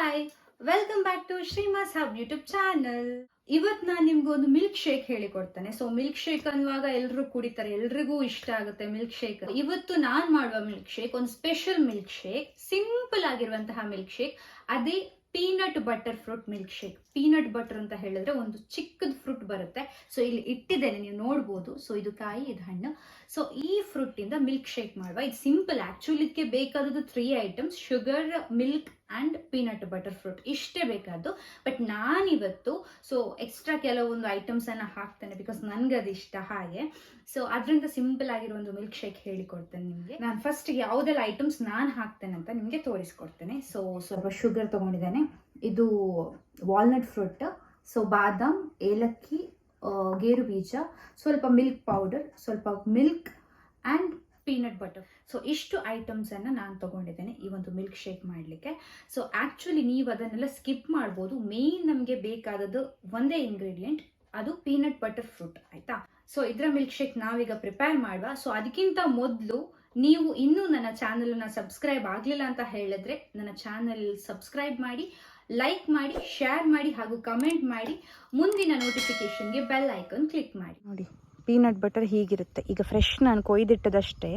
Hi, welcome back to Shreemas hub YouTube channel. ಇವತ್ತು ನಾನು ನಿಮ್ಗೆ ಒಂದು ಮಿಲ್ಕ್ ಶೇಕ್ ಹೇಳಿಕೊಡ್ತೇನೆ. ಸೊ ಮಿಲ್ಕ್ ಶೇಕ್ ಅನ್ನುವಾಗ ಎಲ್ಲರೂ ಕುಡಿತಾರೆ, ಎಲ್ರಿಗೂ ಇಷ್ಟ ಆಗುತ್ತೆ ಮಿಲ್ಕ್ ಶೇಕ್. ಇವತ್ತು ನಾನು ಮಾಡುವ ಮಿಲ್ಕ್ ಶೇಕ್ ಒಂದು ಸ್ಪೆಷಲ್ ಮಿಲ್ಕ್ ಶೇಕ್, ಸಿಂಪಲ್ ಆಗಿರುವಂತಹ ಮಿಲ್ಕ್ ಶೇಕ್. ಅದೇ peanut butter fruit milk shake. Peanut butter ಅಂತ ಹೇಳಿದ್ರೆ ಒಂದು ಚಿಕ್ಕದ ಫ್ರೂಟ್ ಬರುತ್ತೆ. ಸೊ ಇಲ್ಲಿ ಇಟ್ಟಿದ್ದೇನೆ, ನೀವು ನೋಡ್ಬೋದು. ಸೊ ಇದು ಕಾಯಿ, ಇದು ಹಣ್ಣು. ಸೊ ಈ ಫ್ರೂಟ್ ಇಂದ ಮಿಲ್ಕ್ ಶೇಕ್ ಮಾಡುವ. ಇದು ಸಿಂಪಲ್. ಆಕ್ಚುಲಿ ಇದಕ್ಕೆ ಬೇಕಾದದ್ದು 3 items: sugar, milk and peanut butter fruit. ಇಷ್ಟೇ ಬೇಕಾದ್ದು. ಬಟ್ ನಾನಿವತ್ತು ಎಕ್ಸ್ಟ್ರಾ ಕೆಲವೊಂದು ಐಟಮ್ಸ್ ಅನ್ನ ಹಾಕ್ತೇನೆ, ಬಿಕಾಸ್ ನನ್ಗೆ ಅದು ಇಷ್ಟ ಹಾಗೆ. ಸೊ ಅದರಿಂದ ಸಿಂಪಲ್ ಆಗಿರೋ ಒಂದು ಮಿಲ್ಕ್ ಶೇಕ್ ಹೇಳಿಕೊಡ್ತೇನೆ ನಿಮಗೆ. ನಾನು ಫಸ್ಟ್ ಯಾವುದೆಲ್ಲ ಐಟಮ್ಸ್ ನಾನು ಹಾಕ್ತೇನೆ ಅಂತ ನಿಮಗೆ ತೋರಿಸ್ಕೊಡ್ತೇನೆ. ಸೊ ಸ್ವಲ್ಪ ಶುಗರ್ ತಗೊಂಡಿದ್ದೇನೆ. ಇದು ವಾಲ್ನಟ್ ಫ್ರೂಟ್. ಸೊ ಬಾದಾಮ್, ಏಲಕ್ಕಿ, ಗೇರು ಬೀಜ, ಸ್ವಲ್ಪ ಮಿಲ್ಕ್ ಪೌಡರ್, ಸ್ವಲ್ಪ milk and peanut butter. So ಇಷ್ಟು ಐಟಮ್ಸ್ ಅನ್ನ ನಾನು ತಗೊಂಡಿದ್ದೇನೆ ಈ ಒಂದು ಮಿಲ್ಕ್ ಶೇಕ್ ಮಾಡಲಿಕ್ಕೆ. ಸೊ ಆಕ್ಚುಲಿ ನೀವು ಅದನ್ನೆಲ್ಲ ಸ್ಕಿಪ್ ಮಾಡ್ಬೋದು. ಮೇನ್ ನಮಗೆ ಬೇಕಾದದ್ದು ಒಂದೇ ಇಂಗ್ರೀಡಿಯೆಂಟ್, ಅದು ಪೀನಟ್ ಬಟರ್ ಫ್ರೂಟ್. ಆಯ್ತಾ? ಸೊ ಇದರ ಮಿಲ್ಕ್ ಶೇಕ್ ನಾವೀಗ ಪ್ರಿಪೇರ್ ಮಾಡುವ. ಸೊ ಅದಕ್ಕಿಂತ ಮೊದಲು ನೀವು ಇನ್ನೂ ನನ್ನ ಚಾನಲ್ನ ಸಬ್ಸ್ಕ್ರೈಬ್ ಆಗಲಿಲ್ಲ ಅಂತ ಹೇಳಿದ್ರೆ ನನ್ನ ಚಾನಲ್ ಸಬ್ಸ್ಕ್ರೈಬ್ ಮಾಡಿ, ಲೈಕ್ ಮಾಡಿ, ಶೇರ್ ಮಾಡಿ ಹಾಗೂ ಕಮೆಂಟ್ ಮಾಡಿ. ಮುಂದಿನ ನೋಟಿಫಿಕೇಶನ್ಗೆ ಬೆಲ್ ಐಕಾನ್ ಕ್ಲಿಕ್ ಮಾಡಿ. ನೋಡಿ, ಪೀನಟ್ ಬಟರ್ ಹೀಗಿರುತ್ತೆ. ಈಗ ಫ್ರೆಶ್ ನಾನು ಕೊಯ್ದಿಟ್ಟದಷ್ಟೇ.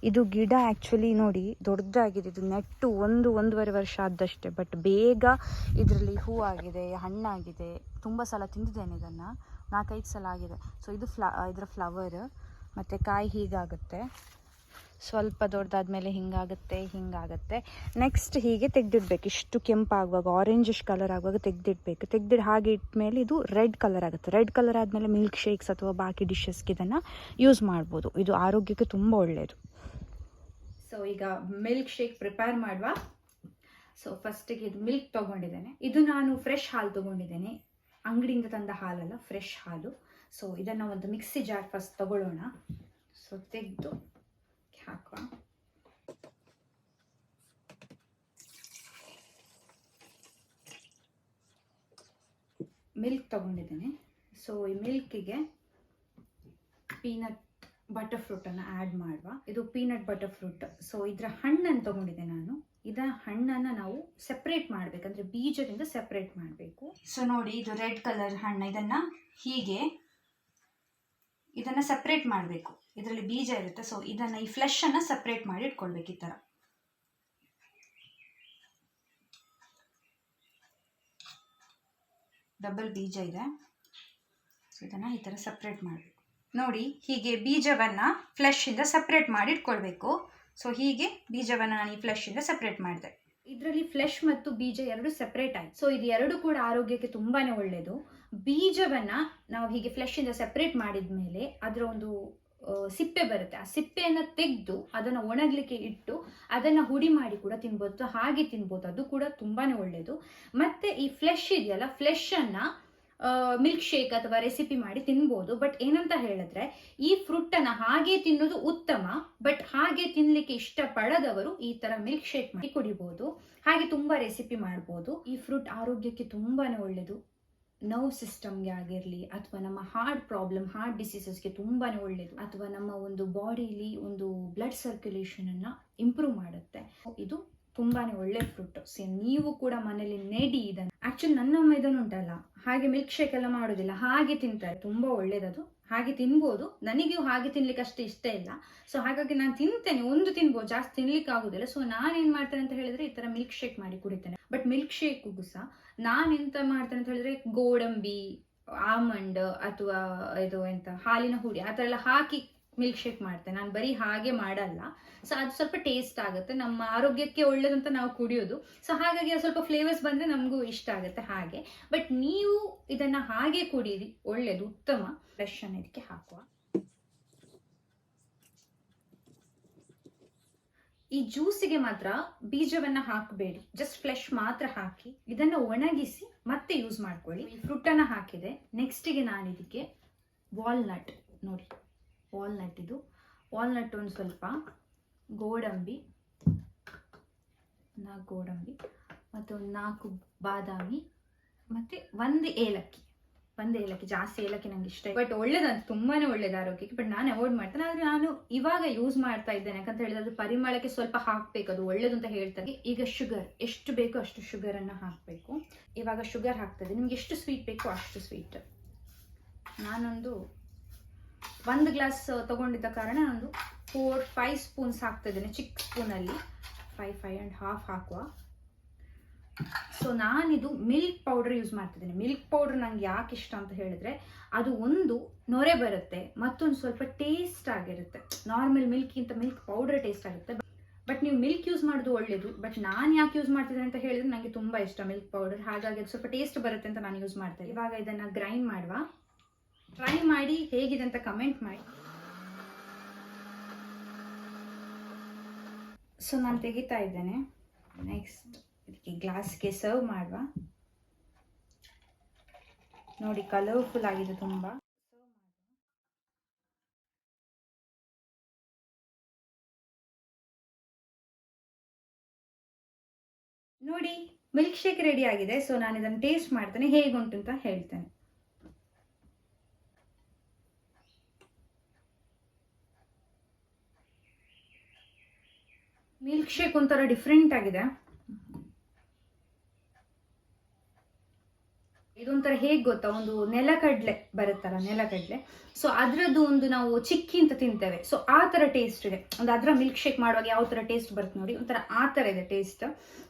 ಇದು ಗಿಡ ಆ್ಯಕ್ಚುಲಿ ನೋಡಿ ದೊಡ್ಡದಾಗಿದೆ. ಇದು ನೆಟ್ಟು 1-1.5 ವರ್ಷ ಆದಷ್ಟೇ. ಬಟ್ ಬೇಗ ಇದರಲ್ಲಿ ಹೂವಾಗಿದೆ, ಹಣ್ಣಾಗಿದೆ. ತುಂಬ ಸಲ ತಿಂದಿದ್ದೇನೆ ಇದನ್ನು, 4-5 ಸಲ ಆಗಿದೆ. ಸೊ ಇದು ಇದರ ಫ್ಲವರ್. ಮತ್ತು ಕಾಯಿ ಹೀಗಾಗುತ್ತೆ. ಸ್ವಲ್ಪ ದೊಡ್ಡದಾದ್ಮೇಲೆ ಹಿಂಗಾಗುತ್ತೆ. ನೆಕ್ಸ್ಟ್ ಹೀಗೆ ತೆಗೆದಿಡ್ಬೇಕು. ಇಷ್ಟು ಕೆಂಪಾಗುವಾಗ, ಆರೆಂಜಿಶ್ ಕಲರ್ ಆಗುವಾಗ ತೆಗೆದಿಡ್ಬೇಕು. ತೆಗೆದಿಟ್ಟು ಹಾಗೆ ಇಟ್ಮೇಲೆ ಇದು ರೆಡ್ ಕಲರ್ ಆಗುತ್ತೆ. ರೆಡ್ ಕಲರ್ ಆದಮೇಲೆ ಮಿಲ್ಕ್ ಶೇಕ್ಸ್ ಅಥವಾ ಬಾಕಿ ಡಿಶಸ್ಗೆ ಇದನ್ನು ಯೂಸ್ ಮಾಡ್ಬೋದು. ಇದು ಆರೋಗ್ಯಕ್ಕೆ ತುಂಬ ಒಳ್ಳೆಯದು. ಸೊ ಈಗ ಮಿಲ್ಕ್ ಶೇಕ್ ಪ್ರಿಪೇರ್ ಮಾಡುವ. ಸೊ ಫಸ್ಟಿಗೆ ಇದು ಮಿಲ್ಕ್ ತೊಗೊಂಡಿದ್ದೇನೆ. ಇದು ನಾನು ಫ್ರೆಶ್ ಹಾಲು ತೊಗೊಂಡಿದ್ದೇನೆ, ಅಂಗಡಿಯಿಂದ ತಂದ ಹಾಲಲ್ಲ, ಫ್ರೆಶ್ ಹಾಲು. ಸೊ ಇದನ್ನು ಒಂದು ಮಿಕ್ಸಿ ಜಾರ್ ಫಸ್ಟ್ ತಗೊಳ್ಳೋಣ. ಸೊ ತೆಗೆದು ಹಾಕುವ. ಮಿಲ್ಕ್ ತಗೊಂಡಿದ್ದೇನೆ. ಸೊ ಈ ಮಿಲ್ಕಿಗೆ ಪೀನಟ್ ಬಟರ್ ಫ್ರೂಟನ್ನು ಆ್ಯಡ್ ಮಾಡುವ. ಇದು ಪೀನಟ್ ಬಟರ್ ಫ್ರೂಟ್. ಸೊ ಇದರ ಹಣ್ಣನ್ನು ತಗೊಂಡಿದ್ದೆ ನಾನು. ಇದರ ಹಣ್ಣನ್ನು ನಾವು ಸೆಪ್ರೇಟ್ ಮಾಡಬೇಕಂದ್ರೆ ಬೀಜದಿಂದ ಸೆಪ್ರೇಟ್ ಮಾಡಬೇಕು. ಸೊ ನೋಡಿ, ಇದು ರೆಡ್ ಕಲರ್ ಹಣ್ಣು. ಇದನ್ನು ಸೆಪ್ರೇಟ್ ಮಾಡಬೇಕು. ಇದರಲ್ಲಿ ಬೀಜ ಇರುತ್ತೆ. ಸೊ ಇದನ್ನು, ಈ ಫ್ಲೆಶ್ ಅನ್ನು ಸೆಪ್ರೇಟ್ ಮಾಡಿ ಇಟ್ಕೊಳ್ಬೇಕು. ಈ ಥರ ಡಬಲ್ ಬೀಜ ಇದೆ. ಸೊ ಇದನ್ನು ಈ ಥರ ಸೆಪ್ರೇಟ್ ಮಾಡಬೇಕು. ನೋಡಿ, ಹೀಗೆ ಬೀಜವನ್ನು ಫ್ಲೆಶಿಂದ ಸೆಪ್ರೇಟ್ ಮಾಡಿ ಇಟ್ಕೊಳ್ಬೇಕು. ಸೊ ಹೀಗೆ ಬೀಜವನ್ನು ನಾನು ಈ ಫ್ಲೆಶಿಂದ ಸೆಪ್ರೇಟ್ ಮಾಡಿದೆ. ಇದರಲ್ಲಿ ಫ್ಲೆಶ್ ಮತ್ತು ಬೀಜ ಎರಡು ಸೆಪ್ರೇಟ್ ಆಯ್ತು. ಸೊ ಇದು ಎರಡು ಕೂಡ ಆರೋಗ್ಯಕ್ಕೆ ತುಂಬಾನೇ ಒಳ್ಳೆಯದು. ಬೀಜವನ್ನ ನಾವು ಹೀಗೆ ಫ್ಲೆಶಿಂದ ಸೆಪ್ರೇಟ್ ಮಾಡಿದ ಮೇಲೆ ಅದರ ಒಂದು ಸಿಪ್ಪೆ ಬರುತ್ತೆ. ಆ ಸಿಪ್ಪೆಯನ್ನು ತೆಗೆದು ಅದನ್ನು ಒಣಗಲಿಕ್ಕೆ ಇಟ್ಟು ಅದನ್ನು ಹುಡಿ ಮಾಡಿ ಕೂಡ ತಿನ್ಬೋದು, ಹಾಗೆ ತಿನ್ಬೋದು. ಅದು ಕೂಡ ತುಂಬಾನೇ ಒಳ್ಳೆಯದು. ಮತ್ತೆ ಈ ಫ್ಲೆಶ್ ಇದೆಯಲ್ಲ, ಫ್ಲೆಶ್ ಅನ್ನ ಮಿಲ್ಕ್ ಶೇಕ್ ಅಥವಾ ರೆಸಿಪಿ ಮಾಡಿ ತಿನ್ಬೋದು. ಬಟ್ ಏನಂತ ಹೇಳಿದ್ರೆ, ಈ ಫ್ರೂಟ್ ಅನ್ನ ಹಾಗೆ ತಿನ್ನೋದು ಉತ್ತಮ. ಬಟ್ ಹಾಗೆ ತಿನ್ಲಿಕ್ಕೆ ಇಷ್ಟಪಡದವರು ಈ ತರ ಮಿಲ್ಕ್ ಶೇಕ್ ಮಾಡಿ ಕುಡಿಬಹುದು. ಹಾಗೆ ತುಂಬಾ ರೆಸಿಪಿ ಮಾಡ್ಬೋದು. ಈ ಫ್ರೂಟ್ ಆರೋಗ್ಯಕ್ಕೆ ತುಂಬಾನೇ ಒಳ್ಳೆಯದು. ನರ್ವ್ ಸಿಸ್ಟಮ್ಗೆ ಆಗಿರಲಿ, ಅಥವಾ ನಮ್ಮ ಹಾರ್ಟ್ ಪ್ರಾಬ್ಲಮ್, ಹಾರ್ಟ್ ಡಿಸೀಸಸ್ಗೆ ತುಂಬಾನೇ ಒಳ್ಳೆಯದು. ಅಥವಾ ನಮ್ಮ ಒಂದು ಬಾಡಿಲಿ ಒಂದು ಬ್ಲಡ್ ಸರ್ಕ್ಯುಲೇಷನ್ ಅನ್ನ ಇಂಪ್ರೂವ್ ಮಾಡುತ್ತೆ. ಇದು ತುಂಬಾನೇ ಒಳ್ಳೆ ಫ್ರೂಟ್. ನೀವು ಕೂಡ ಮನೇಲಿ ನೆಡಿ ಇದನ್ನು. ಆಕ್ಚುಲಿ ನನ್ನ ಅಮ್ಮ ಇದನ್ನು ಉಂಟಲ್ಲ, ಹಾಗೆ ಮಿಲ್ಕ್ ಶೇಕ್ ಎಲ್ಲ ಮಾಡೋದಿಲ್ಲ, ಹಾಗೆ ತಿಂತಾರೆ. ತುಂಬಾ ಒಳ್ಳೇದದು, ಹಾಗೆ ತಿನ್ಬೋದು. ನನಗೂ ಹಾಗೆ ತಿನ್ಲಿಕ್ಕೆ ಅಷ್ಟು ಇಷ್ಟ ಇಲ್ಲ. ಸೊ ಹಾಗಾಗಿ ನಾನು ತಿಂತೇನೆ, ಒಂದು ತಿನ್ಬೋದು, ಜಾಸ್ತಿ ತಿನ್ಲಿಕ್ಕೆ ಆಗುದಿಲ್ಲ. ಸೊ ನಾನೇನ್ ಮಾಡ್ತೇನೆ ಅಂತ ಹೇಳಿದ್ರೆ, ಈ ತರ ಮಿಲ್ಕ್ ಶೇಕ್ ಮಾಡಿ ಕುಡಿತೇನೆ. ಬಟ್ ಮಿಲ್ಕ್ ಶೇಕ್ಗೂ ಸಹ ನಾನು ಎಂತ ಮಾಡ್ತೇನೆ ಅಂತ ಹೇಳಿದ್ರೆ, ಗೋಡಂಬಿ, ಆಲ್ಮಂಡ್ ಅಥವಾ ಇದು ಹಾಲಿನ ಹುಡಿ ಆ ಥರ ಎಲ್ಲ ಹಾಕಿ ಮಿಲ್ಕ್ ಶೇಕ್ ಮಾಡ್ತೇನೆ. ನಾನು ಬರೀ ಹಾಗೆ ಮಾಡಲ್ಲ. ಸೊ ಅದು ಸ್ವಲ್ಪ ಟೇಸ್ಟ್ ಆಗುತ್ತೆ, ನಮ್ಮ ಆರೋಗ್ಯಕ್ಕೆ ಒಳ್ಳೇದಂತ ನಾವು ಕುಡಿಯೋದು. ಸೊ ಹಾಗಾಗಿ ಸ್ವಲ್ಪ ಫ್ಲೇವರ್ಸ್ ಬಂದ್ರೆ ನಮಗೂ ಇಷ್ಟ ಆಗುತ್ತೆ ಹಾಗೆ. ಬಟ್ ನೀವು ಇದನ್ನ ಹಾಗೆ ಕುಡೀರಿ, ಒಳ್ಳೇದು, ಉತ್ತಮ. ಫ್ರೆಶ್ ಅನ್ನ ಇದಕ್ಕೆ ಹಾಕುವ. ಈ ಜ್ಯೂಸಿಗೆ ಮಾತ್ರ ಬೀಜವನ್ನ ಹಾಕಬೇಡಿ, ಜಸ್ಟ್ ಫ್ಲೆಶ್ ಮಾತ್ರ ಹಾಕಿ ಇದನ್ನ ಒಣಗಿಸಿ ಮತ್ತೆ ಯೂಸ್ ಮಾಡ್ಕೊಳ್ಳಿ. ಈ ಫ್ರೂಟ್ ಅನ್ನ ಹಾಕಿದೆ. ನೆಕ್ಸ್ಟಿಗೆ ನಾನು ಇದಕ್ಕೆ ವಾಲ್ನಟ್, ನೋಡಿ ವಾಲ್ನಟ್, ಇದು ವಾಲ್ನಟ್ ಒಂದು ಸ್ವಲ್ಪ, ಗೋಡಂಬಿ, 4 ಗೋಡಂಬಿ, ಮತ್ತು ಒಂದು 4 ಬಾದಾಮಿ, ಮತ್ತು 1 ಏಲಕ್ಕಿ. ಒಂದೇ ಏಲಕ್ಕಿ, ಜಾಸ್ತಿ ಏಲಕ್ಕಿ ನಂಗೆ ಇಷ್ಟ, ಬಟ್ ಒಳ್ಳೇದಂತ ತುಂಬಾನೇ ಒಳ್ಳೇದು ಆರೋಗ್ಯಕ್ಕೆ, ಬಟ್ ನಾನು ಅವಾಯ್ಡ್ ಮಾಡ್ತೇನೆ. ಆದರೆ ನಾನು ಇವಾಗ ಯೂಸ್ ಮಾಡ್ತಾ ಇದ್ದೇನೆ, ಯಾಕಂತ ಹೇಳಿದ್ರೆ ಅದು ಪರಿಮಳಕ್ಕೆ ಸ್ವಲ್ಪ ಹಾಕಬೇಕು, ಅದು ಒಳ್ಳೇದು ಅಂತ ಹೇಳ್ತಾರೆ. ಈಗ ಶುಗರ್ ಎಷ್ಟು ಬೇಕೋ ಅಷ್ಟು ಶುಗರನ್ನು ಹಾಕಬೇಕು. ಇವಾಗ ಶುಗರ್ ಹಾಕ್ತದೆ, ನಿಮ್ಗೆ ಎಷ್ಟು ಸ್ವೀಟ್ ಬೇಕೋ ಅಷ್ಟು ಸ್ವೀಟ್. ನಾನೊಂದು 1 ಗ್ಲಾಸ್ ತಗೊಂಡಿದ್ದ ಕಾರಣ ಒಂದು 4-5 ಸ್ಪೂನ್ಸ್ ಹಾಕ್ತಿದ್ದೇನೆ, ಚಿಕ್ಕ ಸ್ಪೂನಲ್ಲಿ 5.5 ಹಾಕುವ. ಸೊ ನಾನಿದು ಮಿಲ್ಕ್ ಪೌಡರ್ ಯೂಸ್ ಮಾಡ್ತಿದ್ದೇನೆ. ಮಿಲ್ಕ್ ಪೌಡರ್ ನಂಗೆ ಯಾಕೆ ಇಷ್ಟ ಅಂತ ಹೇಳಿದ್ರೆ ಅದು ಒಂದು ನೊರೆ ಬರುತ್ತೆ, ಮತ್ತೊಂದು ಸ್ವಲ್ಪ ಟೇಸ್ಟ್ ಆಗಿರುತ್ತೆ. ನಾರ್ಮಲ್ ಮಿಲ್ಕ್ಗಿಂತ ಮಿಲ್ಕ್ ಪೌಡರ್ ಟೇಸ್ಟ್ ಆಗುತ್ತೆ. ಬಟ್ ನೀವು ಮಿಲ್ಕ್ ಯೂಸ್ ಮಾಡೋದು ಒಳ್ಳೇದು, ಬಟ್ ನಾನು ಯಾಕೆ ಯೂಸ್ ಮಾಡ್ತಿದ್ದೇನೆ ಅಂತ ಹೇಳಿದ್ರೆ ನನಗೆ ತುಂಬ ಇಷ್ಟ ಮಿಲ್ಕ್ ಪೌಡರ್, ಹಾಗಾಗಿ ಅದು ಸ್ವಲ್ಪ ಟೇಸ್ಟ್ ಬರುತ್ತೆ ಅಂತ ನಾನು ಯೂಸ್ ಮಾಡ್ತೇನೆ. ಇವಾಗ ಇದನ್ನು ಗ್ರೈಂಡ್ ಮಾಡುವ. ಟ್ರೈ ಮಾಡಿ ಹೇಗಿದೆ ಅಂತ ಕಮೆಂಟ್ ಮಾಡಿ. ಸೊ ನಾನು ತೆಗಿತಾ ಇದ್ದೇನೆ. ನೆಕ್ಸ್ಟ್ ಇದಕ್ಕೆ ಗ್ಲಾಸ್ಗೆ ಸರ್ವ್ ಮಾಡುವ. ನೋಡಿ ಕಲರ್ಫುಲ್ ಆಗಿದೆ ತುಂಬ. ನೋಡಿ ಮಿಲ್ಕ್ ಶೇಕ್ ರೆಡಿ ಆಗಿದೆ. ಸೊ ನಾನು ಇದನ್ನು ಟೇಸ್ಟ್ ಮಾಡ್ತೇನೆ, ಹೇಗುಂಟು ಅಂತ ಹೇಳ್ತೇನೆ. ಮಿಲ್ಕ್ ಶೇಕ್ ಒಂಥರ ಡಿಫ್ರೆಂಟ್ ಆಗಿದೆ. ಇದೊಂಥರ ಹೇಗೆ ಗೊತ್ತಾ, ಒಂದು ನೆಲಕಡಲೆ ಬರುತ್ತಲ್ಲ, ನೆಲಕಡಲೆ, ಸೊ ಅದರದ್ದು ಒಂದು ನಾವು ಚಿಕ್ಕಿ ಅಂತ ತಿಂತೇವೆ, ಸೊ ಆ ಥರ ಟೇಸ್ಟ್ ಇದೆ. ಒಂದು ಅದರ ಮಿಲ್ಕ್ ಶೇಕ್ ಮಾಡುವಾಗ ಯಾವ ಥರ ಟೇಸ್ಟ್ ಬರುತ್ತೆ ನೋಡಿ, ಒಂಥರ ಆ ಥರ ಇದೆ ಟೇಸ್ಟ್.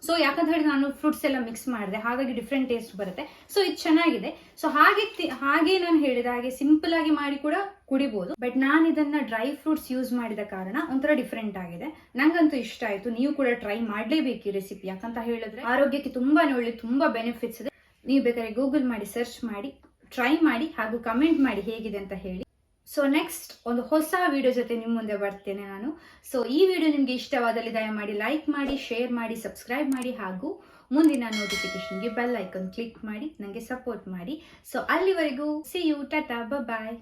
ಸೊ ಯಾಕಂತ ಹೇಳಿದ್ರೆ ನಾನು ಫ್ರೂಟ್ಸ್ ಎಲ್ಲ ಮಿಕ್ಸ್ ಮಾಡಿದೆ, ಹಾಗಾಗಿ ಡಿಫ್ರೆಂಟ್ ಟೇಸ್ಟ್ ಬರುತ್ತೆ. ಸೊ ಇದು ಚೆನ್ನಾಗಿದೆ. ಸೊ ಹಾಗೆ ನಾನು ಹೇಳಿದ ಹಾಗೆ ಸಿಂಪಲ್ ಆಗಿ ಮಾಡಿ ಕೂಡ ಕುಡಿಬೋದು. ಬಟ್ ನಾನು ಇದನ್ನ ಡ್ರೈ ಫ್ರೂಟ್ಸ್ ಯೂಸ್ ಮಾಡಿದ ಕಾರಣ ಒಂಥರ ಡಿಫ್ರೆಂಟ್ ಆಗಿದೆ. ನಂಗಂತೂ ಇಷ್ಟ ಆಯ್ತು. ನೀವು ಕೂಡ ಟ್ರೈ ಮಾಡಲೇಬೇಕು ಈ ರೆಸಿಪಿ, ಯಾಕಂತ ಹೇಳಿದ್ರೆ ಆರೋಗ್ಯಕ್ಕೆ ತುಂಬಾನೇ ಒಳ್ಳೆ, ತುಂಬಾ ಬೆನಿಫಿಟ್ಸ್ ಇದೆ. ನೀವು ಬೇಕಾದ್ರೆ ಗೂಗಲ್ ಮಾಡಿ ಸರ್ಚ್ ಮಾಡಿ ಟ್ರೈ ಮಾಡಿ, ಹಾಗೂ ಕಮೆಂಟ್ ಮಾಡಿ ಹೇಗಿದೆ ಅಂತ ಹೇಳಿ. ಸೊ ನೆಕ್ಸ್ಟ್ ಒಂದು ಹೊಸ ವಿಡಿಯೋ ಜೊತೆ ನಿಮ್ಮ ಮುಂದೆ ಬರ್ತೇನೆ ನಾನು. ಸೊ ಈ ವಿಡಿಯೋ ನಿಮಗೆ ಇಷ್ಟವಾದಲ್ಲಿ ದಯಮಾಡಿ ಲೈಕ್ ಮಾಡಿ, ಶೇರ್ ಮಾಡಿ, ಸಬ್ಸ್ಕ್ರೈಬ್ ಮಾಡಿ, ಹಾಗೂ ಮುಂದಿನ ನೋಟಿಫಿಕೇಶನ್ಗೆ ಬೆಲ್ ಐಕಾನ್ ಕ್ಲಿಕ್ ಮಾಡಿ ನನಗೆ ಸಪೋರ್ಟ್ ಮಾಡಿ. ಸೊ ಅಲ್ಲಿವರೆಗೂ ಸಿ ಯು, ಟಾಟಾ, ಬಾಯ್.